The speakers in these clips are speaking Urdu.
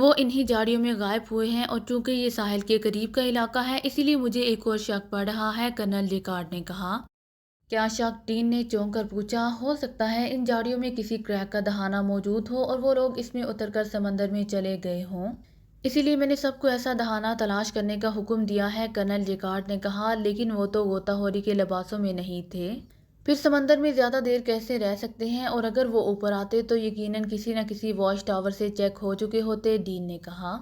وہ انہی جھاڑیوں میں غائب ہوئے ہیں اور چونکہ یہ ساحل کے قریب کا علاقہ ہے اسی لیے مجھے ایک اور شک پڑ رہا ہے، کرنل ریکارڈ نے کہا۔ کیا شک؟ ڈین نے چونک کر پوچھا۔ ہو سکتا ہے ان جھاڑیوں میں کسی کریک کا دہانہ موجود ہو اور وہ لوگ اس میں اتر کر سمندر میں چلے گئے ہوں، اسی لیے میں نے سب کو ایسا دہانہ تلاش کرنے کا حکم دیا ہے، کرنل ریکارڈ نے کہا۔ لیکن وہ تو غوطہ خوری کے لباسوں میں نہیں تھے، پھر سمندر میں زیادہ دیر کیسے رہ سکتے ہیں؟ اور اگر وہ اوپر آتے تو یقیناً کسی نہ کسی واچ ٹاور سے چیک ہو چکے ہوتے، ڈین نے کہا۔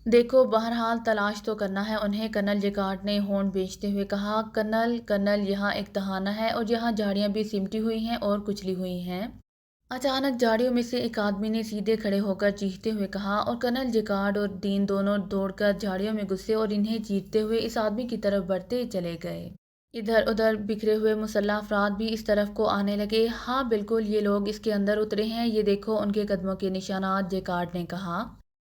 دیکھو بہرحال تلاش تو کرنا ہے انہیں، کرنل ریکارڈ نے ہونٹ بھیجتے ہوئے کہا۔ کرنل یہاں ایک دہانہ ہے اور یہاں جھاڑیاں بھی سمٹی ہوئی ہیں اور کچلی ہوئی ہیں۔ اچانک جھاڑیوں میں سے ایک آدمی نے سیدھے کھڑے ہو کر چیختے ہوئے کہا اور کرنل ریکارڈ اور ڈین دونوں دوڑ کر جھاڑیوں میں گھسے اور انہیں چیرتے ہوئے اس آدمی کی طرف بڑھتے چلے گئے۔ ادھر ادھر بکھرے ہوئے مسلح افراد بھی اس طرف کو آنے لگے۔ ہاں بالکل، یہ لوگ اس کے اندر اترے ہیں، یہ دیکھو ان کے قدموں کے نشانات، ریکارڈ نے کہا۔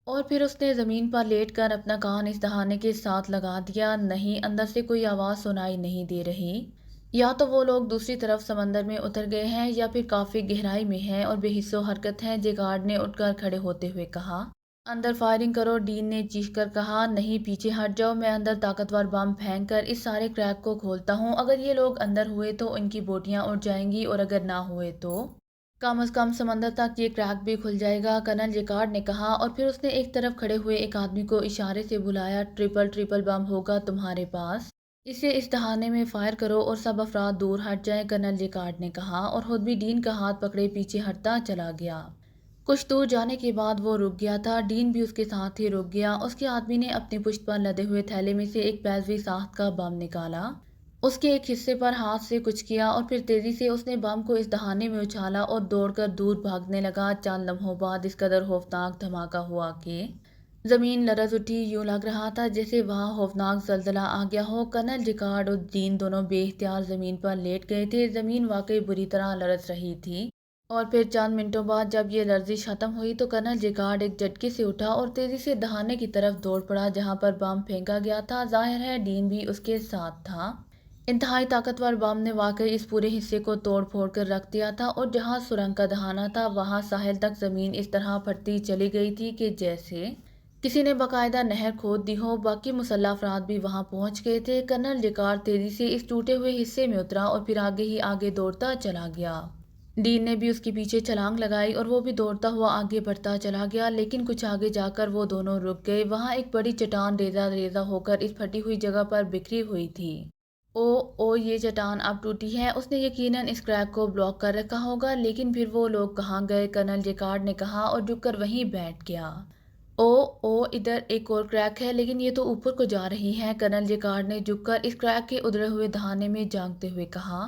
اور پھر اس نے زمین پر لیٹ کر اپنا کان اس دہانے کے ساتھ لگا دیا۔ نہیں، اندر سے کوئی آواز سنائی نہیں دے رہی۔ یا تو وہ لوگ دوسری طرف سمندر میں اتر گئے ہیں یا پھر کافی گہرائی میں ہیں اور بے حس و حرکت ہیں، ریکارڈ نے اٹھ کر کھڑے ہوتے ہوئے کہا۔ اندر فائرنگ کرو، ڈین نے چیخ کر کہا۔ نہیں، پیچھے ہٹ جاؤ، میں اندر طاقتور بم پھینک کر اس سارے کریک کو کھولتا ہوں۔ اگر یہ لوگ اندر ہوئے تو ان کی بوٹیاں اڑ جائیں گی اور اگر نہ ہوئے تو کم از کم سمندر تک یہ کریک بھی کھل جائے گا، کرنل ریکارڈ نے کہا۔ اور پھر اس نے ایک طرف کھڑے ہوئے ایک آدمی کو اشارے سے بلایا۔ ٹرپل بم ہوگا تمہارے پاس، اسے اس دہانے میں فائر کرو اور سب افراد دور ہٹ جائیں، کرنل ریکارڈ نے کہا، اور خود بھی ڈین کا ہاتھ پکڑے پیچھے ہٹتا چلا گیا۔ کچھ دور جانے کے بعد وہ رک گیا تھا، ڈین بھی اس کے ساتھ ہی رک گیا۔ اس کے آدمی نے اپنی پشت پر لدے ہوئے تھیلے میں سے ایک بیضوی ساخت کا بم نکالا، اس کے ایک حصے پر ہاتھ سے کچھ کیا اور پھر تیزی سے اس نے بم کو اس دہانے میں اچھالا اور دوڑ کر دور بھاگنے لگا۔ چند لمحوں بعد اس قدر خوفناک دھماکہ ہوا کہ زمین لرز اٹھی، یوں لگ رہا تھا جیسے وہاں خوفناک زلزلہ آ گیا ہو۔ کرنل ریکارڈ اور ڈین دونوں بے اختیار زمین پر لیٹ گئے تھے، زمین واقعی بری طرح لرز رہی تھی۔ اور پھر چند منٹوں بعد جب یہ لرزش ختم ہوئی تو کرنل ریکارڈ ایک جھٹکے سے اٹھا اور تیزی سے دہانے کی طرف دوڑ پڑا جہاں پر بم پھینکا گیا تھا۔ ظاہر ہے ڈین بھی اس کے ساتھ تھا۔ انتہائی طاقتور بم نے واقعی اس پورے حصے کو توڑ پھوڑ کر رکھ دیا تھا اور جہاں سرنگ کا دہانہ تھا وہاں ساحل تک زمین اس طرح پھٹتی چلی گئی تھی کہ جیسے کسی نے باقاعدہ نہر کھود دی ہو۔ باقی مسلح افراد بھی وہاں پہنچ گئے تھے۔ کرنل ریکارڈ تیزی سے اس ٹوٹے ہوئے حصے میں اترا اور پھر آگے ہی آگے دوڑتا چلا گیا۔ ڈین نے بھی اس کے پیچھے چھلانگ لگائی اور وہ بھی دوڑتا ہوا آگے بڑھتا چلا گیا، لیکن کچھ آگے جا کر وہ دونوں رک گئے۔ وہاں ایک بڑی چٹان ریزہ ریزہ ہو کر اس پھٹی ہوئی جگہ پر بکھری ہوئی تھی۔ او یہ چٹان اب ٹوٹی ہے، اس نے یقیناً اس کریک کو بلاک کر رکھا ہوگا، لیکن پھر وہ لوگ کہاں گئے؟ کرنل ریکارڈ نے کہا اور جھک کر وہیں بیٹھ گیا۔ ادھر ایک اور کریک ہے، لیکن یہ تو اوپر کو جا رہی ہے، کرنل ریکارڈ نے جھک کر اس کریک کے ادھڑے ہوئے دہانے میں جھانکتے ہوئے کہا۔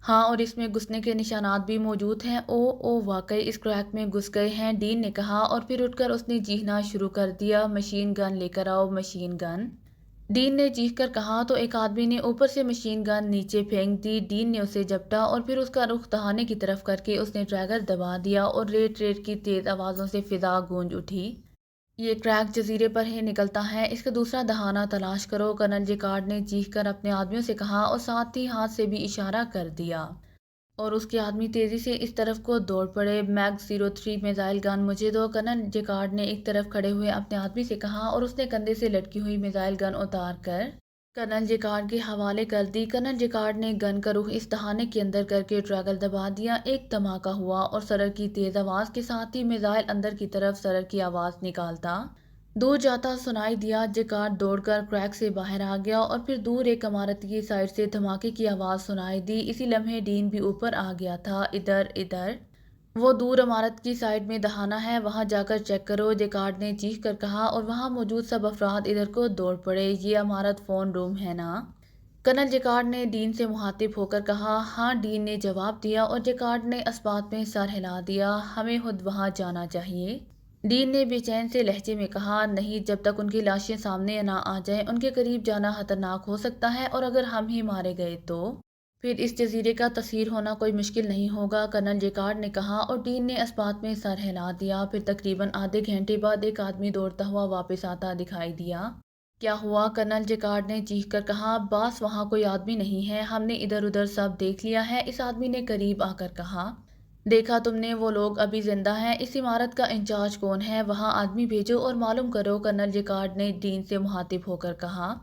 ہاں، اور اس میں گھسنے کے نشانات بھی موجود ہیں۔ واقعی اس کریک میں گھس گئے ہیں، ڈین نے کہا، اور پھر اٹھ کر اس نے چیخنا شروع کر دیا۔ مشین گن لے کر آؤ، مشین گن، ڈین نے چیخ کر کہا تو ایک آدمی نے اوپر سے مشین گن نیچے پھینک دی۔ ڈین نے اسے جھپٹا اور پھر اس کا رخ دہانے کی طرف کر کے اس نے ٹریگر دبا دیا اور ریٹ ریٹ کی تیز آوازوں سے فضا گونج اٹھی۔ یہ کریک جزیرے پر ہی نکلتا ہے، اس کا دوسرا دہانہ تلاش کرو، کرنل ریکارڈ نے چیخ کر اپنے آدمیوں سے کہا اور ساتھ ہی ہاتھ سے بھی اشارہ کر دیا، اور اس کے آدمی تیزی سے اس طرف کو دوڑ پڑے۔ میگ 03 میزائل گن مجھے دو، کرنل ریکارڈ نے ایک طرف کھڑے ہوئے اپنے آدمی سے کہا اور اس نے کندھے سے لٹکی ہوئی میزائل گن اتار کر کرنل ریکارڈ کے حوالے کر دی۔ کرنل ریکارڈ نے گن کا رخ اس دہانے کے اندر کر کے ٹریگر دبا دیا۔ ایک دھماکہ ہوا اور سرر کی تیز آواز کے ساتھ ہی میزائل اندر کی طرف سرر کی آواز نکالتا دور جاتا سنائی دیا۔ ریکارڈ دوڑ کر کریک سے باہر آ گیا اور پھر دور ایک عمارت کی سائڈ سے دھماکے کی آواز سنائی دی۔ اسی لمحے ڈین بھی اوپر آ گیا تھا۔ ادھر وہ دور عمارت کی سائڈ میں دہانہ ہے، وہاں جا کر چیک کرو، ریکارڈ نے چیخ کر کہا، اور وہاں موجود سب افراد ادھر کو دوڑ پڑے۔ یہ عمارت فون روم ہے نا؟ کرنل ریکارڈ نے ڈین سے مخاطب ہو کر کہا۔ ہاں، ڈین نے جواب دیا اور ریکارڈ نے اثبات میں سر ہلا دیا۔ ہمیں خود وہاں جانا چاہیے، ڈین نے بے چین سے لہجے میں کہا۔ نہیں، جب تک ان کی لاشیں سامنے نہ آ جائیں ان کے قریب جانا خطرناک ہو سکتا ہے، اور اگر ہم ہی مارے گئے تو پھر اس جزیرے کا تسخیر ہونا کوئی مشکل نہیں ہوگا، کرنل ریکارڈ نے کہا، اور ڈین نے اثبات میں سر ہلا دیا۔ پھر تقریباً آدھے گھنٹے بعد ایک آدمی دوڑتا ہوا واپس آتا دکھائی دیا۔ کیا ہوا؟ کرنل ریکارڈ نے چیخ کر کہا۔ باس، وہاں کوئی آدمی نہیں ہے، ہم نے ادھر ادھر سب دیکھ لیا ہے، اس آدمی نے قریب آ کر کہا۔ دیکھا تم نے وہ لوگ ابھی زندہ ہیں؟ اس عمارت کا انچارج کون ہے؟ وہاں آدمی بھیجو اور معلوم کرو، کرنل جیکارڈ نے ڈین سے مخاطب ہو کر کہا۔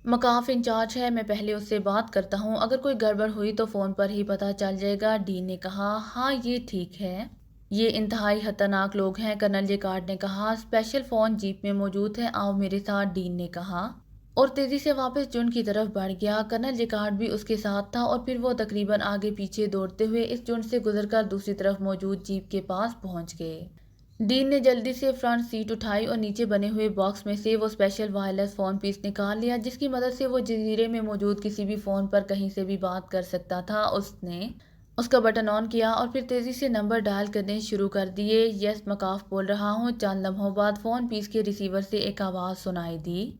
مکاف انچارج ہے، میں پہلے اس سے بات کرتا ہوں، اگر کوئی گڑبڑ ہوئی تو فون پر ہی پتہ چل جائے گا، ڈین نے کہا۔ ہاں یہ ٹھیک ہے، یہ انتہائی خطرناک لوگ ہیں، کرنل جیکارڈ نے کہا۔ اسپیشل فون جیپ میں موجود ہے، آؤ میرے ساتھ، ڈین نے کہا اور تیزی سے واپس جن کی طرف بڑھ گیا۔ کرنل جیکارڈ بھی اس کے ساتھ تھا اور پھر وہ تقریباً آگے پیچھے دوڑتے ہوئے اس جن سے گزر کر دوسری طرف موجود جیپ کے پاس پہنچ گئے۔ ڈین نے جلدی سے فرنٹ سیٹ اٹھائی اور نیچے بنے ہوئے باکس میں سے وہ اسپیشل وائرلیس فون پیس نکال لیا جس کی مدد سے وہ جزیرے میں موجود کسی بھی فون پر کہیں سے بھی بات کر سکتا تھا۔ اس نے اس کا بٹن آن کیا اور پھر تیزی سے نمبر ڈائل کرنے شروع کر دیے۔ یس، مکاف بول رہا ہوں۔ چند لمحوں بعد فون پیس کے ریسیور سے ایک آواز سنائی دی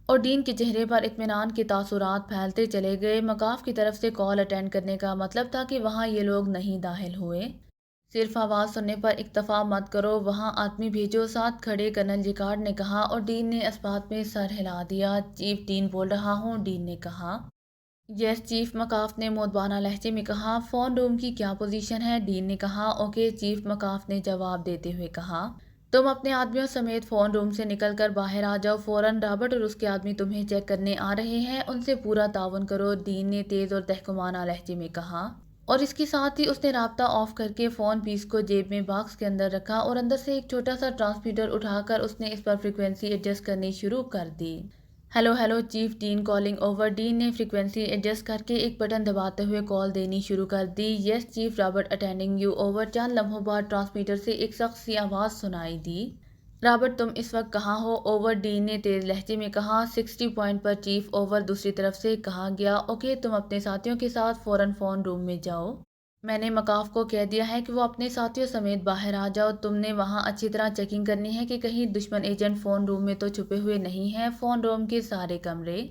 اور ڈین کے چہرے پر اطمینان کے تاثرات پھیلتے چلے گئے۔ مکاف کی طرف سے کال اٹینڈ کرنے کا مطلب تھا کہ وہاں یہ لوگ نہیں داخل ہوئے۔ صرف آواز سننے پر اکتفا مت کرو، وہاں آدمی بھیجو، ساتھ کھڑے کرنل جیکارڈ نے کہا اور ڈین نے اس بات میں سر ہلا دیا۔ چیف، ڈین بول رہا ہوں، ڈین نے کہا۔ یس چیف، مکاف نے مودبانہ لہجے میں کہا۔ فون روم کی کیا پوزیشن ہے؟ ڈین نے کہا۔ اوکے چیف، مکاف نے جواب دیتے ہوئے کہا۔ تم اپنے آدمیوں سمیت فون روم سے نکل کر باہر آ جاؤ فوراً، رابرٹ اور اس کے آدمی تمہیں چیک کرنے آ رہے ہیں، ان سے پورا تعاون کرو، ڈین نے تیز اور تحکمانہ لہجے میں کہا اور اس کے ساتھ ہی اس نے رابطہ آف کر کے فون پیس کو جیب میں باکس کے اندر رکھا اور اندر سے ایک چھوٹا سا ٹرانسمیٹر اٹھا کر اس نے اس پر فریکوینسی ایڈجسٹ کرنی شروع کر دی۔ ہیلو ہیلو چیف، ڈین کالنگ اوور، ڈین نے فریکوینسی ایڈجسٹ کر کے ایک بٹن دباتے ہوئے کال دینی شروع کر دی۔ Yes chief, Robert attending you over. چند لمحوں بعد ٹرانسمیٹر سے ایک سخت سی آواز سنائی دی۔ رابرٹ تم اس وقت کہاں ہو؟ اوور، ڈین نے تیز لہجے میں کہا۔ 60 پوائنٹ پر چیف، اوور، دوسری طرف سے کہا گیا۔ اوکے تم اپنے ساتھیوں کے ساتھ فوراً فون روم میں جاؤ، میں نے مکاف کو کہہ دیا ہے کہ وہ اپنے ساتھیوں سمیت باہر آ جاؤ، تم نے وہاں اچھی طرح چیکنگ کرنی ہے کہ کہیں دشمن ایجنٹ فون روم میں تو چھپے ہوئے نہیں ہیں، فون روم کے سارے کمرے،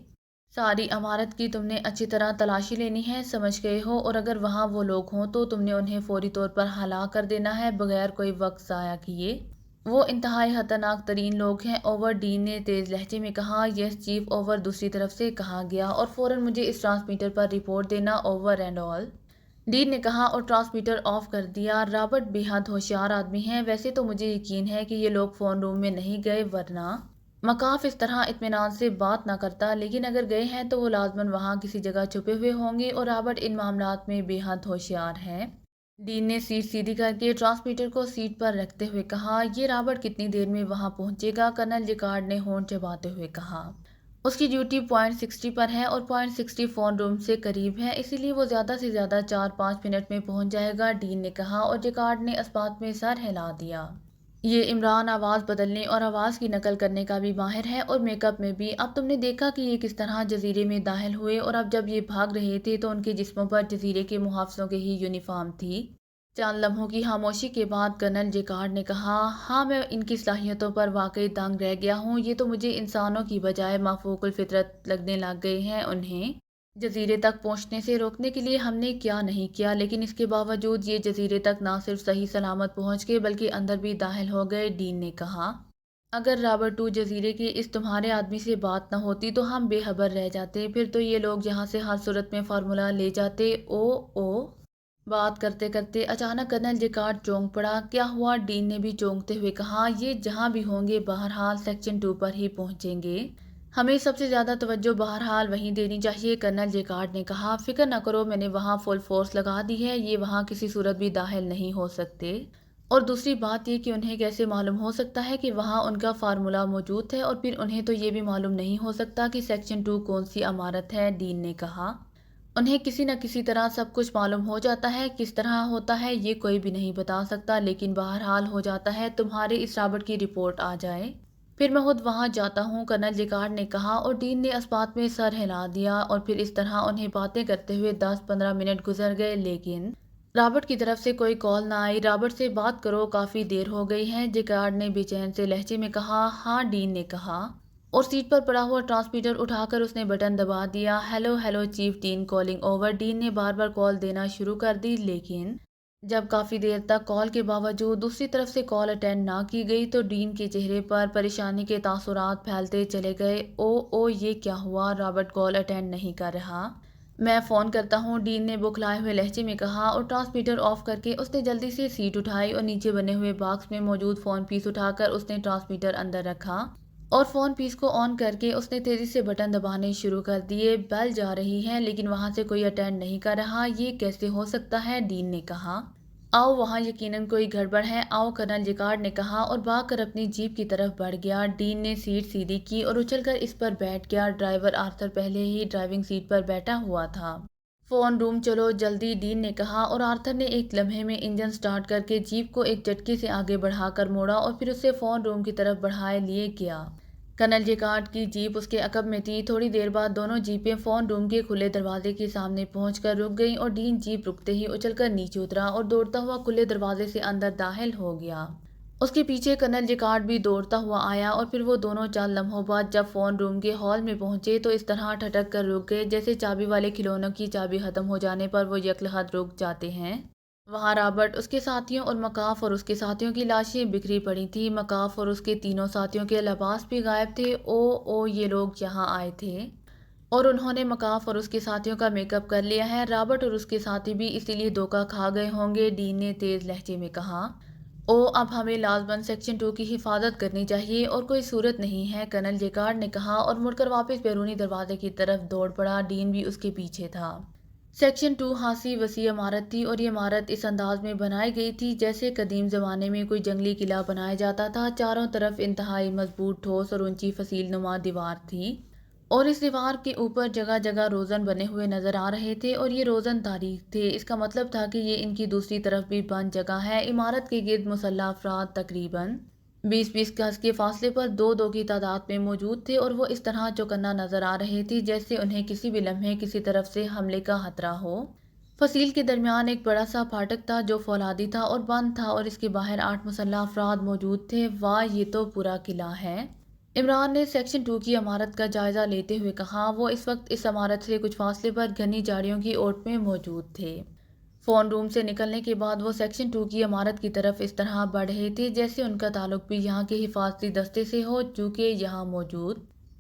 ساری عمارت کی تم نے اچھی طرح تلاشی لینی ہے، سمجھ گئے ہو؟ اور اگر وہاں وہ لوگ ہوں تو تم نے انہیں فوری طور پر ہلاک کر دینا ہے بغیر کوئی وقت ضائع کیے، وہ انتہائی خطرناک ترین لوگ ہیں، اوور، ڈین نے تیز لہجے میں کہا۔ یس چیف، اوور، دوسری طرف سے کہا گیا اور فوراً مجھے اس ٹرانسمیٹر پر رپورٹ دینا، اوور اینڈ آل، ڈین نے کہا اور ٹرانسمیٹر آف کر دیا۔ رابرٹ بے حد ہوشیار آدمی ہیں، ویسے تو مجھے یقین ہے کہ یہ لوگ فون روم میں نہیں گئے، ورنہ مکاف اس طرح اطمینان سے بات نہ کرتا، لیکن اگر گئے ہیں تو وہ لازماً وہاں کسی جگہ چھپے ہوئے ہوں گے اور رابرٹ ان معاملات میں بے حد ہوشیار ہے۔ ڈین نے سیٹ سیدھی کر کے ٹرانسمیٹر کو سیٹ پر رکھتے ہوئے کہا۔ یہ رابرٹ کتنی دیر میں وہاں پہنچے گا؟ کرنل جیکارڈ نے ہونٹ چباتے ہوئے کہا۔ اس کی ڈیوٹی پوائنٹ 60 پر ہے اور پوائنٹ 60 فون روم سے قریب ہے، اسی لیے وہ زیادہ سے زیادہ 4-5 منٹ میں پہنچ جائے گا، ڈین نے کہا اور جیکارڈ نے اس بات میں سر ہلا دیا۔ یہ عمران آواز بدلنے اور آواز کی نقل کرنے کا بھی ماہر ہے اور میک اپ میں بھی، اب تم نے دیکھا کہ یہ کس طرح جزیرے میں داخل ہوئے اور اب جب یہ بھاگ رہے تھے تو ان کے جسموں پر جزیرے کے محافظوں کی ہی یونیفارم تھی۔ چند لمحوں کی خاموشی کے بعد کرنل جیکارڈ نے کہا، ہاں میں ان کی صلاحیتوں پر واقعی دنگ رہ گیا ہوں، یہ تو مجھے انسانوں کی بجائے مافوق الفطرت لگنے لگ گئے ہیں، انہیں جزیرے تک پہنچنے سے روکنے کے لیے ہم نے کیا نہیں کیا، لیکن اس کے باوجود یہ جزیرے تک نہ صرف صحیح سلامت پہنچ گئے بلکہ اندر بھی داخل ہو گئے، ڈین نے کہا۔ اگر رابرٹ 2 جزیرے کے اس تمہارے آدمی سے بات نہ ہوتی تو ہم بے خبر رہ جاتے، پھر تو یہ لوگ یہاں سے ہر صورت میں فارمولہ لے جاتے، او بات کرتے کرتے اچانک کرنل جیکارڈ چونک پڑا۔ کیا ہوا؟ ڈین نے بھی چونکتے ہوئے کہا۔ یہ جہاں بھی ہوں گے بہرحال سیکشن 2 پر ہی پہنچیں گے، ہمیں سب سے زیادہ توجہ بہرحال وہیں دینی چاہیے، کرنل جیکارڈ نے کہا۔ فکر نہ کرو، میں نے وہاں فل فورس لگا دی ہے، یہ وہاں کسی صورت بھی داخل نہیں ہو سکتے، اور دوسری بات یہ کہ انہیں کیسے معلوم ہو سکتا ہے کہ وہاں ان کا فارمولہ موجود ہے، اور پھر انہیں تو یہ بھی معلوم نہیں ہو سکتا کہ سیکشن 2 کون سی عمارت ہے، ڈین نے کہا۔ انہیں کسی نہ کسی طرح سب کچھ معلوم ہو جاتا ہے، کس طرح ہوتا ہے یہ کوئی بھی نہیں بتا سکتا، لیکن بہرحال ہو جاتا ہے، تمہارے اس رابرٹ کی رپورٹ آ جائے پھر میں خود وہاں جاتا ہوں، کرنل جیکارڈ نے کہا اور ڈین نے اس بات میں سر ہلا دیا، اور پھر اس طرح انہیں باتیں کرتے ہوئے 10-15 منٹ گزر گئے، لیکن رابرٹ کی طرف سے کوئی کال نہ آئی۔ رابرٹ سے بات کرو، کافی دیر ہو گئی ہے، جیکارڈ نے بے چین سے لہجے میں کہا۔ ہاں، ڈین نے کہا اور سیٹ پر پڑا ہوا ٹرانسمیٹر اٹھا کر اس نے بٹن دبا دیا۔ ہیلو ہیلو چیف، ڈین کالنگ اوور، ڈین نے بار بار کال دینا شروع کر دی، لیکن جب کافی دیر تک کال کے باوجود دوسری طرف سے کال اٹینڈ نہ کی گئی تو ڈین کے چہرے پر پریشانی کے تاثرات پھیلتے چلے گئے۔ او یہ کیا ہوا؟ رابرٹ کال اٹینڈ نہیں کر رہا، میں فون کرتا ہوں، ڈین نے بوکھلائے ہوئے لہجے میں کہا اور ٹرانسمیٹر آف کر کے اس نے جلدی سے سیٹ اٹھائی اور نیچے بنے ہوئے باکس میں موجود فون پیس اٹھا کر اس نے ٹرانسمیٹر اندر رکھا اور فون پیس کو آن کر کے اس نے تیزی سے بٹن دبانے شروع کر دیے۔ بیل جا رہی ہے لیکن وہاں سے کوئی اٹینڈ نہیں کر رہا۔ یہ کیسے ہو سکتا ہے؟ ڈین نے کہا۔ آؤ، وہاں یقیناً کوئی گڑبڑ ہے، آؤ، کرنل جیکارڈ نے کہا اور بھاگ کر اپنی جیپ کی طرف بڑھ گیا۔ ڈین نے سیٹ سیدھی کی اور اچھل کر اس پر بیٹھ گیا۔ ڈرائیور آرتھر پہلے ہی ڈرائیونگ سیٹ پر بیٹھا ہوا تھا۔ فون روم چلو جلدی، ڈین نے کہا اور آرتھر نے ایک لمحے میں انجن سٹارٹ کر کے جیپ کو ایک جھٹکے سے آگے بڑھا کر موڑا اور پھر اسے فون روم کی طرف بڑھائے لیے گیا۔ کرنل جیکارڈ کی جیپ اس کے عقب میں تھی۔ تھوڑی دیر بعد دونوں جیپیں فون روم کے کھلے دروازے کے سامنے پہنچ کر رک گئیں اور ڈین جیپ رکتے ہی اچھل کر نیچے اترا اور دوڑتا ہوا کھلے دروازے سے اندر داخل ہو گیا۔ اس کے پیچھے کرنل جیکارڈ بھی دوڑتا ہوا آیا اور پھر وہ دونوں چند لمحوں بعد جب فون روم کے ہال میں پہنچے تو اس طرح ٹھٹک کر رک گئے جیسے چابی والے کھلونوں کی چابی ختم ہو جانے پر وہ یکلحد رک جاتے ہیں۔ وہاں رابرٹ، اس کے ساتھیوں اور مکاف اور اس کے ساتھیوں کی لاشیں بکھری پڑی تھیں۔ مکاف اور اس کے تینوں ساتھیوں کے لباس بھی غائب تھے۔ او یہ لوگ یہاں آئے تھے اور انہوں نے مکاف اور اس کے ساتھیوں کا میک اپ کر لیا ہے۔ رابرٹ اور اس کے ساتھی بھی اسی لیے دھوکہ کھا گئے ہوں گے، ڈین نے تیز لہجے میں کہا۔ اب ہمیں لازماً سیکشن 2 کی حفاظت کرنی چاہیے اور کوئی صورت نہیں ہے، کرنل جیکارڈ نے کہا اور مڑ کر واپس بیرونی دروازے کی طرف دوڑ پڑا۔ ڈین بھی اس کے پیچھے تھا۔ سیکشن 2 خاصی وسیع عمارت تھی اور یہ عمارت اس انداز میں بنائی گئی تھی جیسے قدیم زمانے میں کوئی جنگلی قلعہ بنایا جاتا تھا۔ چاروں طرف انتہائی مضبوط، ٹھوس اور اونچی فصیل نما دیوار تھی اور اس دیوار کے اوپر جگہ جگہ روزن بنے ہوئے نظر آ رہے تھے اور یہ روزن تاریک تھے۔ اس کا مطلب تھا کہ یہ ان کی دوسری طرف بھی بند جگہ ہے۔ عمارت کے گرد مسلح افراد تقریباً 20-20 گز کے فاصلے پر دو دو کی تعداد میں موجود تھے اور وہ اس طرح چوکنا نظر آ رہے تھے جیسے انہیں کسی بھی لمحے کسی طرف سے حملے کا خطرہ ہو۔ فصیل کے درمیان ایک بڑا سا پھاٹک تھا جو فولادی تھا اور بند تھا اور اس کے باہر 8 مسلح افراد موجود تھے۔ واہ، یہ تو پورا قلعہ ہے، عمران نے سیکشن 2 کی عمارت کا جائزہ لیتے ہوئے کہا۔ وہ اس وقت اس عمارت سے کچھ فاصلے پر گھنی جھاڑیوں کی اوٹ میں موجود تھے۔ فون روم سے نکلنے کے بعد وہ سیکشن 2 کی عمارت کی طرف اس طرح بڑھ رہے تھے جیسے ان کا تعلق بھی یہاں کے حفاظتی دستے سے ہو، چونکہ یہاں موجود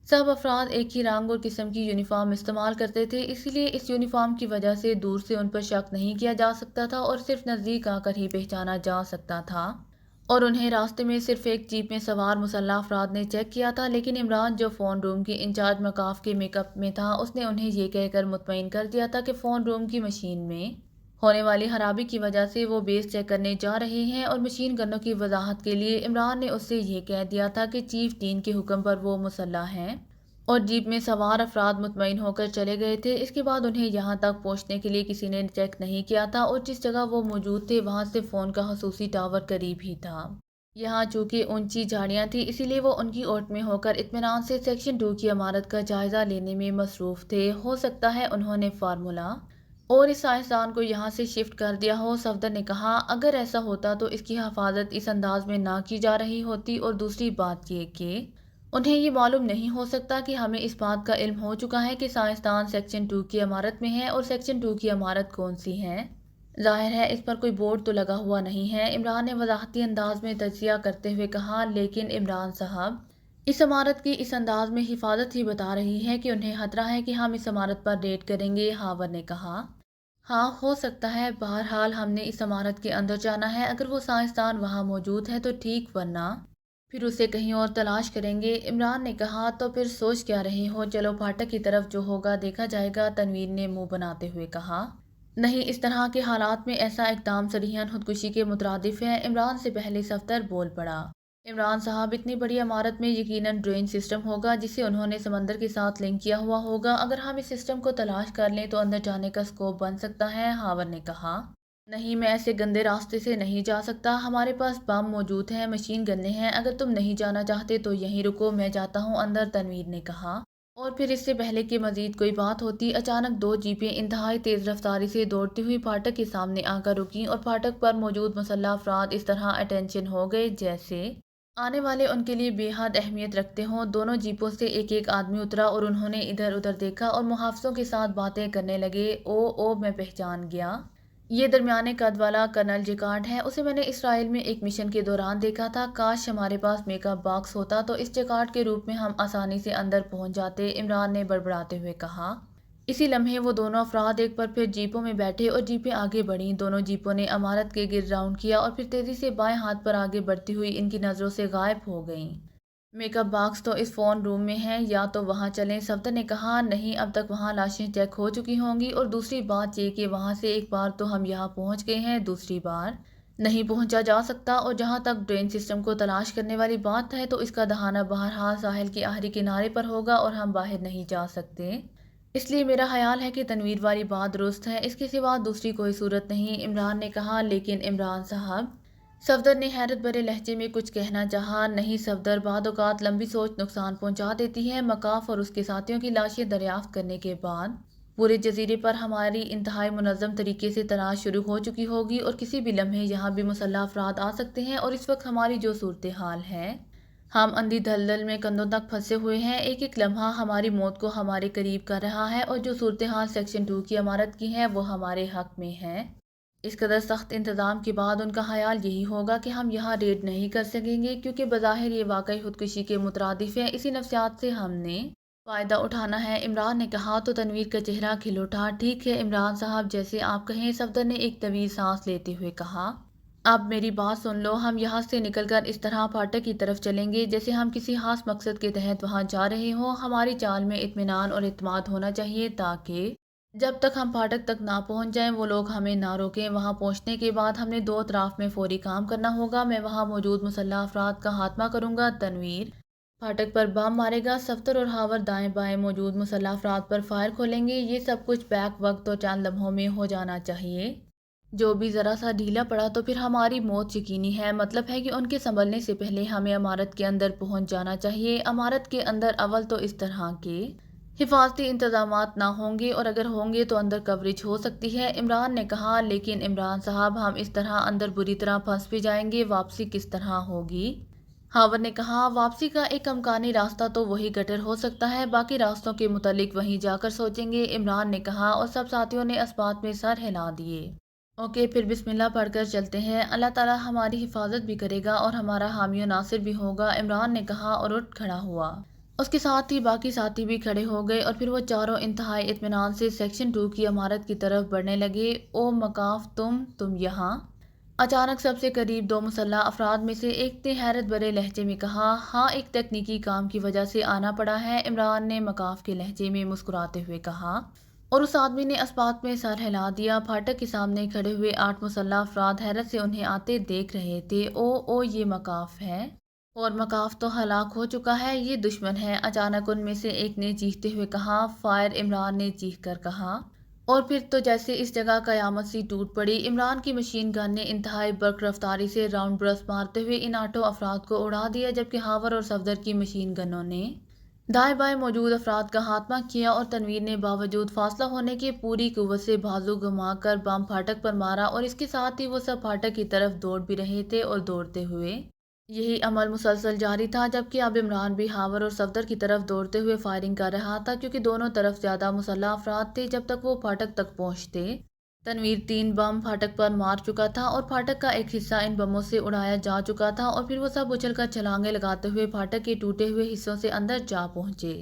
سب افراد ایک ہی رنگ اور قسم کی یونیفارم استعمال کرتے تھے، اس لیے اس یونیفارم کی وجہ سے دور سے ان پر شک نہیں کیا جا سکتا تھا اور صرف نزدیک آ کر ہی پہچانا جا سکتا تھا۔ اور انہیں راستے میں صرف ایک جیپ میں سوار مسلح افراد نے چیک کیا تھا، لیکن عمران جو فون روم کے انچارج مکاف کے میک اپ میں تھا اس نے انہیں یہ کہہ کر مطمئن کر دیا تھا کہ فون روم کی مشین میں ہونے والی خرابی کی وجہ سے وہ بیس چیک کرنے جا رہے ہیں اور مشین گنوں کی وضاحت کے لیے عمران نے اس سے یہ کہہ دیا تھا کہ چیف ڈین کے حکم پر وہ مسلح ہیں اور جیپ میں سوار افراد مطمئن ہو کر چلے گئے تھے۔ اس کے بعد انہیں یہاں تک پہنچنے کے لیے کسی نے چیک نہیں کیا تھا اور جس جگہ وہ موجود تھے وہاں سے فون کا خصوصی ٹاور قریب ہی تھا۔ یہاں چونکہ اونچی جھاڑیاں تھیں اسی لیے وہ ان کی اوٹ میں ہو کر اطمینان سے سیکشن 2 کی عمارت کا جائزہ لینے میں مصروف تھے۔ ہو سکتا ہے انہوں نے فارمولا اور اس سائنسدان کو یہاں سے شفٹ کر دیا ہو، صفدر نے کہا۔ اگر ایسا ہوتا تو اس کی حفاظت اس انداز میں نہ کی جا رہی ہوتی، اور دوسری بات یہ کہ انہیں یہ معلوم نہیں ہو سکتا کہ ہمیں اس بات کا علم ہو چکا ہے کہ سائنسدان سیکشن 2 کی عمارت میں ہیں اور سیکشن 2 کی عمارت کون سی ہے؟ ظاہر ہے اس پر کوئی بورڈ تو لگا ہوا نہیں ہے، عمران نے وضاحتی انداز میں تجزیہ کرتے ہوئے کہا۔ لیکن عمران صاحب، اس عمارت کی اس انداز میں حفاظت ہی بتا رہی ہے کہ انہیں خطرہ ہے کہ ہم اس عمارت پر ریڈ کریں گے، ہاور نے کہا۔ ہاں، ہو سکتا ہے، بہرحال ہم نے اس عمارت کے اندر جانا ہے، اگر وہ سائنسدان وہاں موجود ہے تو ٹھیک، ورنہ پھر اسے کہیں اور تلاش کریں گے، عمران نے کہا۔ تو پھر سوچ کیا رہے ہو؟ چلو پھاٹک کی طرف، جو ہوگا دیکھا جائے گا، تنویر نے منہ بناتے ہوئے کہا۔ نہیں، اس طرح کے حالات میں ایسا اقدام صریحاً خودکشی کے مترادف ہے، عمران سے پہلے صفدر بول پڑا۔ عمران صاحب، اتنی بڑی عمارت میں یقیناً ڈرین سسٹم ہوگا جسے انہوں نے سمندر کے ساتھ لنک کیا ہوا ہوگا، اگر ہم اس سسٹم کو تلاش کر لیں تو اندر جانے کا اسکوپ بن سکتا ہے، ہاور نے کہا۔ نہیں، میں ایسے گندے راستے سے نہیں جا سکتا، ہمارے پاس بم موجود ہیں، مشین گنیں ہیں، اگر تم نہیں جانا چاہتے تو یہیں رکو، میں جاتا ہوں اندر، تنویر نے کہا۔ اور پھر اس سے پہلے کہ مزید کوئی بات ہوتی، اچانک دو جیپیں انتہائی تیز رفتاری سے دوڑتی ہوئی پھاٹک کے سامنے آ کر رکیں اور پھاٹک پر موجود مسلح افراد اس طرح اٹینشن ہو گئے جیسے آنے والے ان کے لیے بے حد اہمیت رکھتے ہوں۔ دونوں جیپوں سے ایک ایک آدمی اترا اور انہوں نے ادھر ادھر دیکھا اور محافظوں کے ساتھ باتیں کرنے لگے۔ او میں پہچان گیا، یہ درمیانے قد والا کرنل جیکارڈ ہے، اسے میں نے اسرائیل میں ایک مشن کے دوران دیکھا تھا، کاش ہمارے پاس میک اپ باکس ہوتا تو اس جیکارڈ کے روپ میں ہم آسانی سے اندر پہنچ جاتے، عمران نے بڑبڑاتے ہوئے کہا۔ اسی لمحے وہ دونوں افراد ایک پر پھر جیپوں میں بیٹھے اور جیپیں آگے بڑھیں۔ دونوں جیپوں نے عمارت کے گرد راؤنڈ کیا اور پھر تیزی سے بائیں ہاتھ پر آگے بڑھتی ہوئی ان کی نظروں سے غائب ہو گئیں۔ میک اپ باکس تو اس فون روم میں ہیں، یا تو وہاں چلیں، صفدر نے کہا۔ نہیں، اب تک وہاں لاشیں چیک ہو چکی ہوں گی، اور دوسری بات یہ کہ وہاں سے ایک بار تو ہم یہاں پہنچ گئے ہیں، دوسری بار نہیں پہنچا جا سکتا۔ اور جہاں تک ڈرین سسٹم کو تلاش کرنے والی بات ہے تو اس کا دہانہ بہرحال ساحل کے آخری کنارے پر ہوگا اور ہم باہر نہیں جا سکتے۔ اس لیے میرا خیال ہے کہ تنویر والی بات درست ہے، اس کے سوا دوسری کوئی صورت نہیں، عمران نے کہا۔ لیکن عمران صاحب، صفدر نے حیرت بھرے لہجے میں کچھ کہنا چاہا۔ نہیں صفدر، بعض اوقات لمبی سوچ نقصان پہنچا دیتی ہے۔ مکاف اور اس کے ساتھیوں کی لاشیں دریافت کرنے کے بعد پورے جزیرے پر ہماری انتہائی منظم طریقے سے تلاش شروع ہو چکی ہوگی، اور کسی بھی لمحے یہاں بھی مسلح افراد آ سکتے ہیں۔ اور اس وقت ہماری جو صورتحال ہے، ہم اندھی دلدل میں کندھوں تک پھنسے ہوئے ہیں، ایک ایک لمحہ ہماری موت کو ہمارے قریب کر رہا ہے، اور جو صورتحال سیکشن 2 کی عمارت کی ہے وہ ہمارے حق میں ہے۔ اس قدر سخت انتظام کے بعد ان کا خیال یہی ہوگا کہ ہم یہاں ریڈ نہیں کر سکیں گے، کیونکہ بظاہر یہ واقعی خودکشی کے مترادف ہے۔ اسی نفسیات سے ہم نے فائدہ اٹھانا ہے، عمران نے کہا۔ تو تنویر کا چہرہ کھل اٹھا۔ ٹھیک ہے عمران صاحب، جیسے آپ کہیں، صفدر نے ایک طویل سانس لیتے ہوئے کہا۔ اب میری بات سن لو، ہم یہاں سے نکل کر اس طرح پھاٹک کی طرف چلیں گے جیسے ہم کسی خاص مقصد کے تحت وہاں جا رہے ہوں۔ ہماری چال میں اطمینان اور اعتماد ہونا چاہیے، تاکہ جب تک ہم پھاٹک تک نہ پہنچ جائیں وہ لوگ ہمیں نہ روکیں۔ وہاں پہنچنے کے بعد ہم نے دو اطراف میں فوری کام کرنا ہوگا۔ میں وہاں موجود مسلح افراد کا خاتمہ کروں گا، تنویر پھاٹک پر بم مارے گا، صفدر اور ہاور دائیں بائیں موجود مسلح افراد پر فائر کھولیں گے۔ یہ سب کچھ بیک وقت اور چند لمحوں میں ہو جانا چاہیے۔ جو بھی ذرا سا ڈھیلا پڑا تو پھر ہماری موت یقینی ہے۔ مطلب ہے کہ ان کے سنبھلنے سے پہلے ہمیں عمارت کے اندر پہنچ جانا چاہیے۔ عمارت کے اندر اول تو اس طرح کے حفاظتی انتظامات نہ ہوں گے، اور اگر ہوں گے تو اندر کوریج ہو سکتی ہے، عمران نے کہا۔ لیکن عمران صاحب، ہم اس طرح اندر بری طرح پھنس بھی جائیں گے، واپسی کس طرح ہوگی؟ ہاور نے کہا۔ واپسی کا ایک امکانی راستہ تو وہی گٹر ہو سکتا ہے، باقی راستوں کے متعلق وہیں جا کر سوچیں گے، عمران نے کہا، اور سب ساتھیوں نے اس بات میں سر ہلا دیے۔ اوکے، پھر بسم اللہ پڑھ کر چلتے ہیں، اللہ تعالیٰ ہماری حفاظت بھی کرے گا اور ہمارا حامی و ناصر بھی ہوگا، عمران نے کہا اور اٹھ کھڑا ہوا۔ اس کے ساتھ ہی باقی ساتھی بھی کھڑے ہو گئے، اور پھر وہ چاروں انتہائی اطمینان سے سیکشن 2 کی عمارت کی طرف بڑھنے لگے۔ او مکاف، تم یہاں؟ اچانک سب سے قریب دو مسلح افراد میں سے ایک نے حیرت بھرے لہجے میں کہا۔ ہاں، ایک تکنیکی کام کی وجہ سے آنا پڑا ہے، عمران نے مکاف کے لہجے میں مسکراتے ہوئے کہا، اور اس آدمی نے اس بات میں سر ہلا دیا۔ پھاٹک کے سامنے کھڑے ہوئے 8 مسلح افراد حیرت سے انہیں آتے دیکھ رہے تھے۔ او یہ مکاف ہے، اور مکاف تو ہلاک ہو چکا ہے، یہ دشمن ہے، اچانک ان میں سے ایک نے چیختے ہوئے کہا۔ فائر، عمران نے چیخ کر کہا، اور پھر تو جیسے اس جگہ قیامت سی ٹوٹ پڑی۔ عمران کی مشین گن نے انتہائی برق رفتاری سے راؤنڈ برسٹ مارتے ہوئے ان 8 افراد کو اڑا دیا، جبکہ ہاور اور صفدر کی مشین گنوں نے دائیں بائیں موجود افراد کا خاتمہ کیا، اور تنویر نے باوجود فاصلہ ہونے کے پوری قوت سے بازو گھما کر بم پھاٹک پر مارا، اور اس کے ساتھ ہی وہ سب پھاٹک کی طرف دوڑ بھی رہے تھے، اور دوڑتے ہوئے یہی عمل مسلسل جاری تھا، جبکہ اب عمران بھی ہاور اور صفدر کی طرف دوڑتے ہوئے فائرنگ کر رہا تھا، کیونکہ دونوں طرف زیادہ مسلح افراد تھے۔ جب تک وہ پھاٹک تک پہنچتے، تنویر 3 بم پھاٹک پر مار چکا تھا، اور پھاٹک کا ایک حصہ ان بموں سے اڑایا جا چکا تھا، اور پھر وہ سب اچھل کر چھلانگیں لگاتے ہوئے پھاٹک کے ٹوٹے ہوئے حصوں سے اندر جا پہنچے۔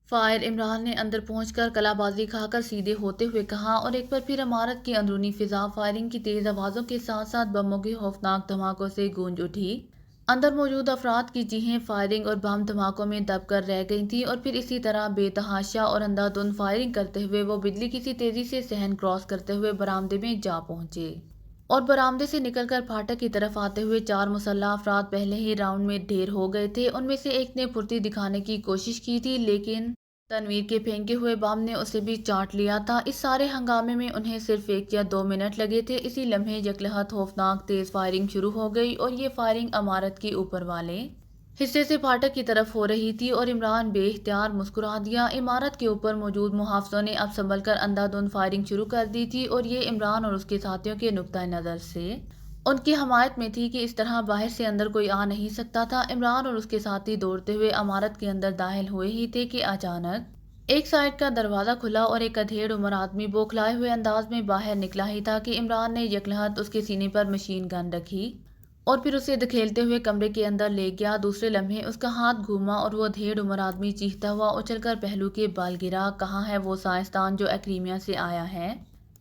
فائر، عمران نے اندر پہنچ کر کلا بازی کھا کر سیدھے ہوتے ہوئے کہا، اور ایک بار پھر عمارت کی اندرونی فضا فائرنگ کی تیز آوازوں کے ساتھ ساتھ بموں کے خوفناک دھماکوں سے گونج اٹھی۔ اندر موجود افراد کی جیہیں فائرنگ اور بم دھماکوں میں دب کر رہ گئی تھیں، اور پھر اسی طرح بے تحاشا اور اندھا دھند فائرنگ کرتے ہوئے وہ بجلی کی سی تیزی سے صحن کراس کرتے ہوئے برآمدے میں جا پہنچے، اور برآمدے سے نکل کر پھاٹک کی طرف آتے ہوئے 4 مسلح افراد پہلے ہی راؤنڈ میں ڈھیر ہو گئے تھے۔ ان میں سے ایک نے پھرتی دکھانے کی کوشش کی تھی، لیکن تنویر کے پھینکے ہوئے بم نے اسے بھی چاٹ لیا تھا۔ اس سارے ہنگامے میں انہیں صرف 1 یا 2 منٹ لگے تھے۔ اسی لمحے یکلہت خوفناک تیز فائرنگ شروع ہو گئی، اور یہ فائرنگ عمارت کے اوپر والے حصے سے پھاٹک کی طرف ہو رہی تھی، اور عمران بے اختیار مسکرا دیا۔ عمارت کے اوپر موجود محافظوں نے اب سنبھل کر اندھا دھند فائرنگ شروع کر دی تھی، اور یہ عمران اور اس کے ساتھیوں کے نقطہ نظر سے ان کی حمایت میں تھی کہ اس طرح باہر سے اندر کوئی آ نہیں سکتا تھا۔ عمران اور اس کے ساتھی دوڑتے ہوئے عمارت کے اندر داخل ہوئے ہی تھے کہ اچانک ایک سائڈ کا دروازہ کھلا، اور ایک ادھیڑ عمر آدمی بوکھلائے ہوئے انداز میں باہر نکلا ہی تھا کہ عمران نے یکلہت اس کے سینے پر مشین گن رکھی، اور پھر اسے دھکیلتے ہوئے کمرے کے اندر لے گیا۔ دوسرے لمحے اس کا ہاتھ گھوما اور وہ ادھیڑ عمر آدمی چیختا ہوا اچھل کر پہلو کے بال گرا۔ کہاں ہے وہ سائنسدان جو ایکریمیا سے آیا ہے؟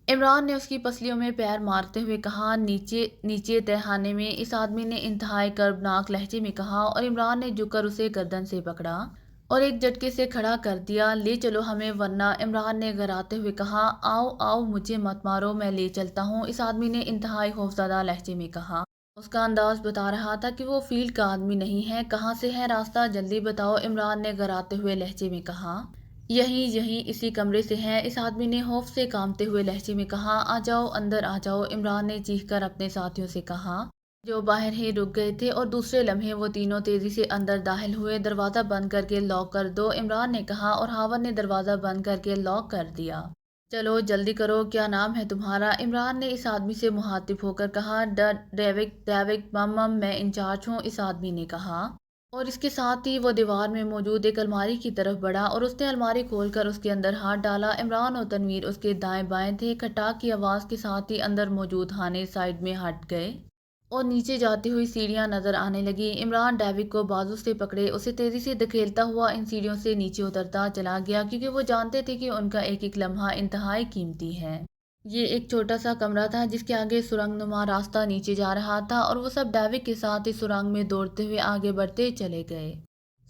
عمران نے اس کی پسلیوں میں پیر مارتے ہوئے کہا۔ نیچے تہخانے میں اس آدمی نے انتہائی کربناک لہجے میں کہا، اور عمران نے جھک کر اسے گردن سے پکڑا اور ایک جھٹکے سے کھڑا کر دیا۔ لے چلو ہمیں ورنہ، عمران نے گھراتے ہوئے کہا۔ آؤ آؤ، مجھے مت مارو، میں لے چلتا ہوں، اس آدمی نے انتہائی خوفزدہ لہجے میں کہا۔ اس کا انداز بتا رہا تھا کہ وہ فیلڈ کا آدمی نہیں ہے۔ کہاں سے ہے راستہ؟ جلدی بتاؤ، عمران نے گھراتے ہوئے لہجے میں کہا۔ یہیں اسی کمرے سے ہے، اس آدمی نے خوف سے کانپتے ہوئے لہجے میں کہا۔ آ جاؤ، اندر آ جاؤ، عمران نے چیخ کر اپنے ساتھیوں سے کہا، جو باہر ہی رک گئے تھے، اور دوسرے لمحے وہ تینوں تیزی سے اندر داخل ہوئے۔ دروازہ بند کر کے لاک کر دو، عمران نے کہا، اور ہاور نے دروازہ بند کر کے لاک کر دیا۔ چلو جلدی کرو، کیا نام ہے تمہارا؟ عمران نے اس آدمی سے مخاطب ہو کر کہا۔ ڈیوک مم، میں انچارج ہوں، اس آدمی نے کہا، اور اس کے ساتھ ہی وہ دیوار میں موجود ایک الماری کی طرف بڑھا اور اس نے الماری کھول کر اس کے اندر ہاتھ ڈالا۔ عمران اور تنویر اس کے دائیں بائیں تھے۔ کھٹاک کی آواز کے ساتھ ہی اندر موجود خانے سائیڈ میں ہٹ گئے اور نیچے جاتی ہوئی سیڑھیاں نظر آنے لگی۔ عمران ڈیوک کو بازو سے پکڑے اسے تیزی سے دھکیلتا ہوا ان سیڑھیوں سے نیچے اترتا چلا گیا، کیونکہ وہ جانتے تھے کہ ان کا ایک ایک لمحہ انتہائی قیمتی ہے۔ یہ ایک چھوٹا سا کمرہ تھا جس کے آگے سرنگ نما راستہ نیچے جا رہا تھا، اور وہ سب ڈیوک کے ساتھ اس سرنگ میں دوڑتے ہوئے آگے بڑھتے چلے گئے۔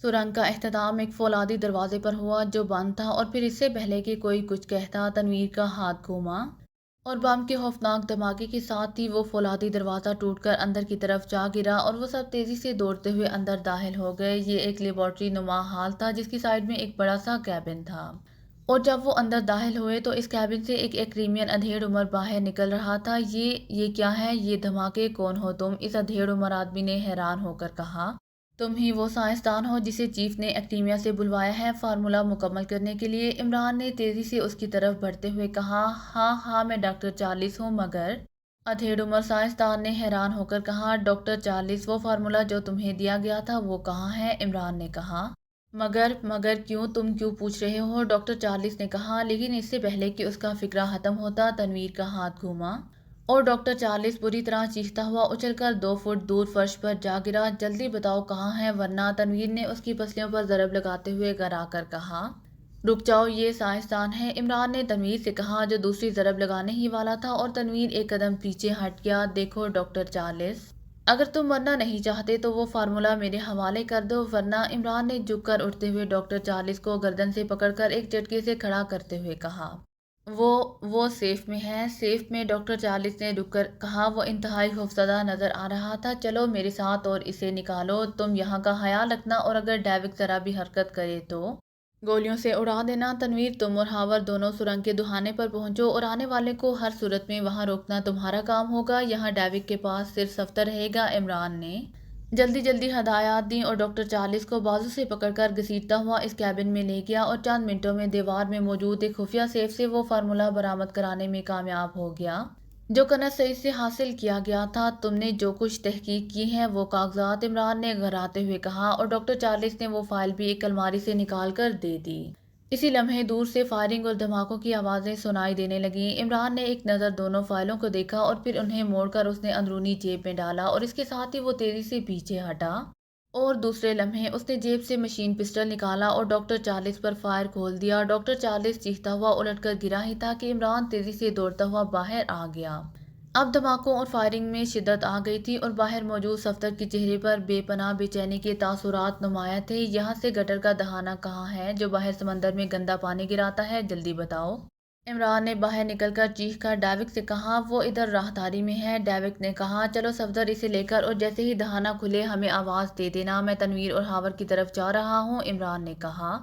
سرنگ کا اختتام ایک فولادی دروازے پر ہوا جو بند تھا، اور پھر اس سے پہلے کہ کوئی کچھ کہتا، تنویر کا ہاتھ گھوما اور بم کے خوفناک دھماکے کے ساتھ ہی وہ فولادی دروازہ ٹوٹ کر اندر کی طرف جا گرا، اور وہ سب تیزی سے دوڑتے ہوئے اندر داخل ہو گئے۔ یہ ایک لیبارٹری نما ہال تھا جس کی سائیڈ میں ایک بڑا سا کیبن تھا، اور جب وہ اندر داخل ہوئے تو اس کیبن سے ایک ایکریمین ادھیڑ عمر باہر نکل رہا تھا۔ یہ کیا ہے؟ یہ دھماکے؟ کون ہو تم؟ اس ادھیڑ عمر آدمی نے حیران ہو کر کہا۔ تم ہی وہ سائنسدان ہو جسے چیف نے ایکریمیا سے بلوایا ہے فارمولا مکمل کرنے کے لیے؟ عمران نے تیزی سے اس کی طرف بڑھتے ہوئے کہا۔ ہاں، میں ڈاکٹر چارلس ہوں، مگر ادھیڑ عمر سائنسدان نے حیران ہو کر کہا۔ ڈاکٹر چارلس، وہ فارمولا جو تمہیں دیا گیا تھا وہ کہاں ہے؟ عمران نے کہا۔ مگر کیوں؟ تم کیوں پوچھ رہے ہو؟ ڈاکٹر چارلس نے کہا۔ لیکن اس سے پہلے کہ اس کا فقرہ ختم ہوتا، تنویر کا ہاتھ گھوما اور ڈاکٹر چارلس بری طرح چیختا ہوا اچھل کر 2 فٹ دور فرش پر جا گرا۔ جلدی بتاؤ کہاں ہے ورنہ، تنویر نے اس کی پسلیوں پر ضرب لگاتے ہوئے گھرا کر کہا۔ رک جاؤ، یہ سائنسدان ہے، عمران نے تنویر سے کہا جو دوسری ضرب لگانے ہی والا تھا، اور تنویر ایک قدم پیچھے ہٹ گیا۔ دیکھو ڈاکٹر چارلس، اگر تم مرنا نہیں چاہتے تو وہ فارمولا میرے حوالے کر دو، ورنہ، عمران نے جھک کر اٹھتے ہوئے ڈاکٹر چارلس کو گردن سے پکڑ کر ایک جھٹکے سے کھڑا کرتے ہوئے کہا۔ وہ سیف میں ہے۔ سیف میں؟ ڈاکٹر چارلس نے رک کر کہا۔ وہ انتہائی خوفزدہ نظر آ رہا تھا۔ چلو میرے ساتھ اور اسے نکالو، تم یہاں کا خیال رکھنا، اور اگر ڈیوک ذرا بھی حرکت کرے تو گولیوں سے اڑا دینا۔ تنویر، تم اور ہاور دونوں سرنگ کے دہانے پر پہنچو، اور آنے والے کو ہر صورت میں وہاں روکنا تمہارا کام ہوگا۔ یہاں ڈیوک کے پاس صرف سفر رہے گا۔ عمران نے جلدی ہدایات دیں اور ڈاکٹر چارلس کو بازو سے پکڑ کر گھسیٹتا ہوا اس کیبن میں لے گیا، اور چند منٹوں میں دیوار میں موجود ایک خفیہ سیف سے وہ فارمولا برآمد کرانے میں کامیاب ہو گیا جو کنت سعید سے حاصل کیا گیا تھا۔ تم نے جو کچھ تحقیق کی ہے وہ کاغذات، عمران نے گھراتے ہوئے کہا، اور ڈاکٹر چارلس نے وہ فائل بھی ایک الماری سے نکال کر دے دی۔ اسی لمحے دور سے فائرنگ اور دھماکوں کی آوازیں سنائی دینے لگیں۔ عمران نے ایک نظر دونوں فائلوں کو دیکھا، اور پھر انہیں موڑ کر اس نے اندرونی جیب میں ڈالا، اور اس کے ساتھ ہی وہ تیزی سے پیچھے ہٹا، اور دوسرے لمحے اس نے جیب سے مشین پسٹل نکالا اور ڈاکٹر چارلس پر فائر کھول دیا۔ ڈاکٹر چارلس چیختا ہوا الٹ کر گرا ہی تھا کہ عمران تیزی سے دوڑتا ہوا باہر آ گیا۔ اب دھماکوں اور فائرنگ میں شدت آ گئی تھی، اور باہر موجود صفدر کے چہرے پر بے پناہ بے چینی کے تاثرات نمایاں تھے۔ یہاں سے گٹر کا دہانہ کہاں ہے جو باہر سمندر میں گندا پانی گراتا ہے؟ جلدی بتاؤ، عمران نے باہر نکل کر چیخ کر ڈیوک سے کہا۔ وہ ادھر راہداری میں ہے، ڈیوک نے کہا۔ چلو صفدر، اسے لے کر، اور جیسے ہی دہانہ کھلے ہمیں آواز دے دینا۔ میں تنویر اور ہاور کی طرف جا رہا ہوں، عمران نے کہا،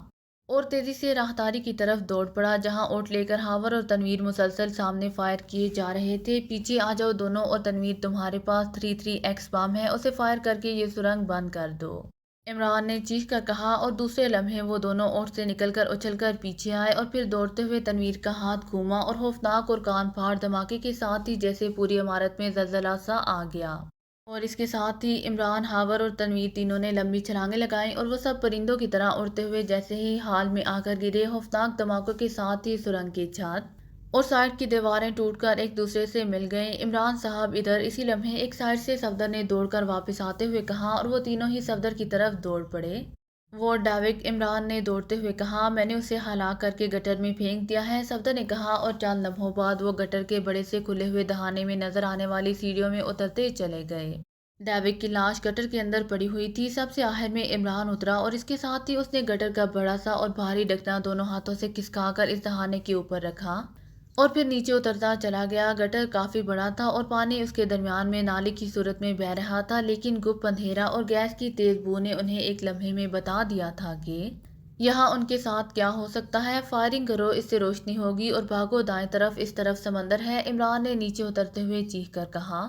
اور تیزی سے راہداری کی طرف دوڑ پڑا جہاں اوٹ لے کر ہاور اور تنویر مسلسل سامنے فائر کیے جا رہے تھے۔ پیچھے آ جاؤ دونوں، اور تنویر، تمہارے پاس 33X بم ہے، اسے فائر کر کے یہ سرنگ بند کر دو، عمران نے چیخ کر کہا، اور دوسرے لمحے وہ دونوں اوٹ سے نکل کر اچھل کر پیچھے آئے، اور پھر دوڑتے ہوئے تنویر کا ہاتھ گھوما اور خوفناک اور کان پھاڑ دھماکے کے ساتھ ہی جیسے پوری عمارت میں زلزلہ سا آ گیا، اور اس کے ساتھ ہی عمران، ہاور اور تنویر تینوں نے لمبی چھلانگیں لگائیں، اور وہ سب پرندوں کی طرح اڑتے ہوئے جیسے ہی ہال میں آ کر گرے۔ خوفناک دھماکوں کے ساتھ ہی سرنگ کی چھت اور سائڈ کی دیواریں ٹوٹ کر ایک دوسرے سے مل گئیں۔ عمران صاحب ادھر۔ اسی لمحے ایک سائڈ سے صفدر نے دوڑ کر واپس آتے ہوئے کہا اور وہ تینوں ہی صفدر کی طرف دوڑ پڑے۔ وہ ڈیوک، عمران نے دوڑتے ہوئے کہا، میں نے اسے ہلاک کر کے گٹر میں پھینک دیا ہے، صفدر نے کہا، اور چند لمحوں بعد وہ گٹر کے بڑے سے کھلے ہوئے دہانے میں نظر آنے والی سیڑھیوں میں اترتے چلے گئے۔ ڈیوک کی لاش گٹر کے اندر پڑی ہوئی تھی۔ سب سے آخر میں عمران اترا اور اس کے ساتھ ہی اس نے گٹر کا بڑا سا اور بھاری ڈھکنا دونوں ہاتھوں سے کھسکا کر اس دہانے کے اوپر رکھا اور پھر نیچے اترتا چلا گیا۔ گٹر کافی بڑا تھا اور پانی اس کے درمیان میں نالے کی صورت میں بہہ رہا تھا، لیکن گپ اندھیرا اور گیس کی تیز بو نے انہیں ایک لمحے میں بتا دیا تھا کہ یہاں ان کے ساتھ کیا ہو سکتا ہے۔ فائرنگ کرو، اس سے روشنی ہوگی، اور بھاگو دائیں طرف، اس طرف سمندر ہے، عمران نے نیچے اترتے ہوئے چیخ کر کہا۔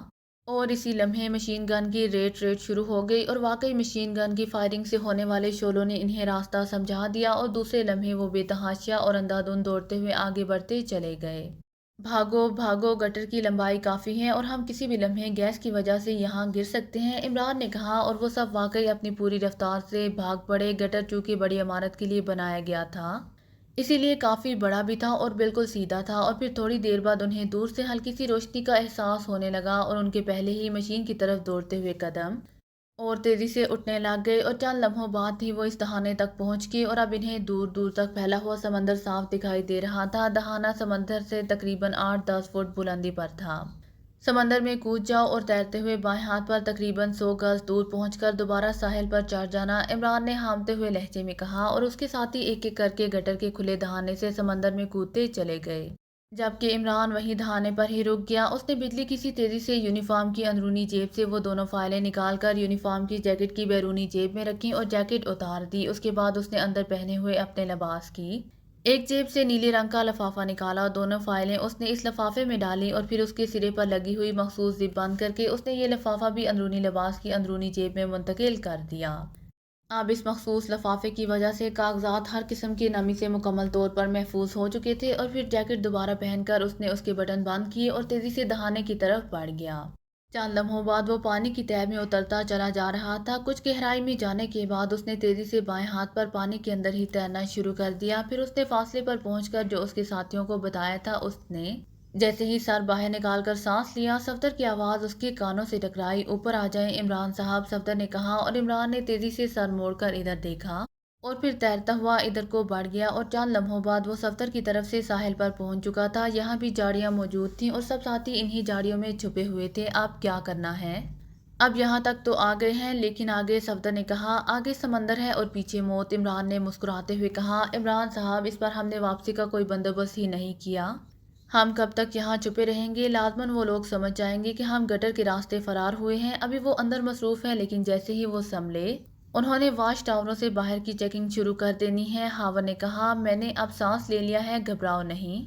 اور اسی لمحے مشین گن کی ریٹ شروع ہو گئی اور واقعی مشین گن کی فائرنگ سے ہونے والے شعلوں نے انہیں راستہ سمجھا دیا اور دوسرے لمحے وہ بے تحاشا اور اندھا دھند دوڑتے ہوئے آگے بڑھتے چلے گئے۔ بھاگو بھاگو، گٹر کی لمبائی کافی ہے اور ہم کسی بھی لمحے گیس کی وجہ سے یہاں گر سکتے ہیں، عمران نے کہا، اور وہ سب واقعی اپنی پوری رفتار سے بھاگ پڑے۔ گٹر چونکہ بڑی عمارت کے لیے بنایا گیا تھا، اسی لیے کافی بڑا بھی تھا اور بالکل سیدھا تھا، اور پھر تھوڑی دیر بعد انہیں دور سے ہلکی سی روشنی کا احساس ہونے لگا اور ان کے پہلے ہی مشین کی طرف دوڑتے ہوئے قدم اور تیزی سے اٹھنے لگ گئے، اور چند لمحوں بعد ہی وہ اس دہانے تک پہنچ گئے اور اب انہیں دور دور تک پھیلا ہوا سمندر صاف دکھائی دے رہا تھا۔ دہانہ سمندر سے تقریباً 8-10 فٹ بلندی پر تھا۔ سمندر میں کود جاؤ اور تیرتے ہوئے بائیں ہاتھ پر تقریباً 100 گز دور پہنچ کر دوبارہ ساحل پر چڑھ جانا، عمران نے ہامتے ہوئے لہجے میں کہا، اور اس کے ساتھ ہی ایک ایک کر کے گٹر کے کھلے دہانے سے سمندر میں کودتے چلے گئے۔ جبکہ عمران وہیں دہانے پر ہی رک گیا۔ اس نے بجلی کی سی تیزی سے یونیفارم کی اندرونی جیب سے وہ دونوں فائلیں نکال کر یونیفارم کی جیکٹ کی بیرونی جیب میں رکھیں اور جیکٹ اتار دی۔ اس کے بعد اس نے اندر پہنے ہوئے اپنے لباس کی ایک جیب سے نیلے رنگ کا لفافہ نکالا۔ دونوں فائلیں اس نے اس لفافے میں ڈالیں اور پھر اس کے سرے پر لگی ہوئی مخصوص زپ بند کر کے اس نے یہ لفافہ بھی اندرونی لباس کی اندرونی جیب میں منتقل کر دیا۔ اب اس مخصوص لفافے کی وجہ سے کاغذات ہر قسم کی نمی سے مکمل طور پر محفوظ ہو چکے تھے، اور پھر جیکٹ دوبارہ پہن کر اس نے اس کے بٹن بند کیے اور تیزی سے دہانے کی طرف بڑھ گیا۔ چند لمحوں بعد وہ پانی کی تہہ میں اترتا چلا جا رہا تھا۔ کچھ گہرائی میں جانے کے بعد اس نے تیزی سے بائیں ہاتھ پر پانی کے اندر ہی تیرنا شروع کر دیا۔ پھر اس نے فاصلے پر پہنچ کر جو اس کے ساتھیوں کو بتایا تھا، اس نے جیسے ہی سر باہر نکال کر سانس لیا، صفدر کی آواز اس کے کانوں سے ٹکرائی۔ اوپر آ جائیں عمران صاحب، صفدر نے کہا، اور عمران نے تیزی سے سر موڑ کر ادھر دیکھا اور پھر تیرتا ہوا ادھر کو بڑھ گیا، اور چند لمحوں بعد وہ صفدر کی طرف سے ساحل پر پہنچ چکا تھا۔ یہاں بھی جھاڑیاں موجود تھیں اور سب ساتھی انہی جھاڑیوں میں چھپے ہوئے تھے۔ اب کیا کرنا ہے؟ اب یہاں تک تو آ گئے ہیں، لیکن آگے؟ صفدر نے کہا، آگے سمندر ہے اور پیچھے موت، عمران نے مسکراتے ہوئے کہا۔ عمران صاحب، اس بار ہم نے واپسی کا کوئی بندوبست ہی نہیں کیا۔ ہم کب تک یہاں چھپے رہیں گے؟ لازماً وہ لوگ سمجھ جائیں گے کہ ہم گٹر کے راستے فرار ہوئے ہیں۔ ابھی وہ اندر مصروف ہیں، لیکن جیسے ہی وہ سنبھلے انہوں نے واچ ٹاوروں سے باہر کی چیکنگ شروع کر دینی ہے۔ ہاور نے کہا، میں نے اب سانس لے لیا ہے، گھبراؤ نہیں۔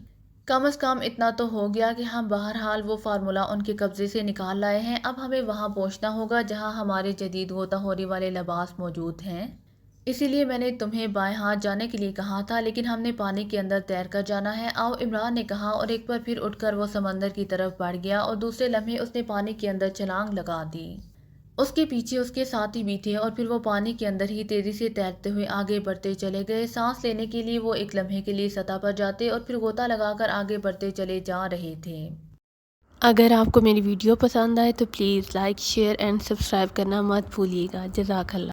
کم از کم اتنا تو ہو گیا کہ ہم بہرحال وہ فارمولہ ان کے قبضے سے نکال لائے ہیں۔ اب ہمیں وہاں پہنچنا ہوگا جہاں ہمارے جدید غوطہ خوری والے لباس موجود ہیں۔ اسی لیے میں نے تمہیں بائیں ہاتھ جانے کے لیے کہا تھا، لیکن ہم نے پانی کے اندر تیر کر جانا ہے۔ آؤ، عمران نے کہا، اور ایک بار پھر اٹھ کر وہ سمندر کی طرف بڑھ گیا، اور دوسرے لمحے اس نے پانی کے اندر چھلانگ لگا دی۔ اس کے پیچھے اس کے ساتھی بھی تھے، اور پھر وہ پانی کے اندر ہی تیزی سے تیرتے ہوئے آگے بڑھتے چلے گئے۔ سانس لینے کے لیے وہ ایک لمحے کے لیے سطح پر جاتے اور پھر غوطہ لگا کر آگے بڑھتے چلے جا رہے تھے۔ اگر آپ کو میری ویڈیو پسند آئے تو please like, share and subscribe کرنا مت بھولیے گا۔ جزاک اللہ۔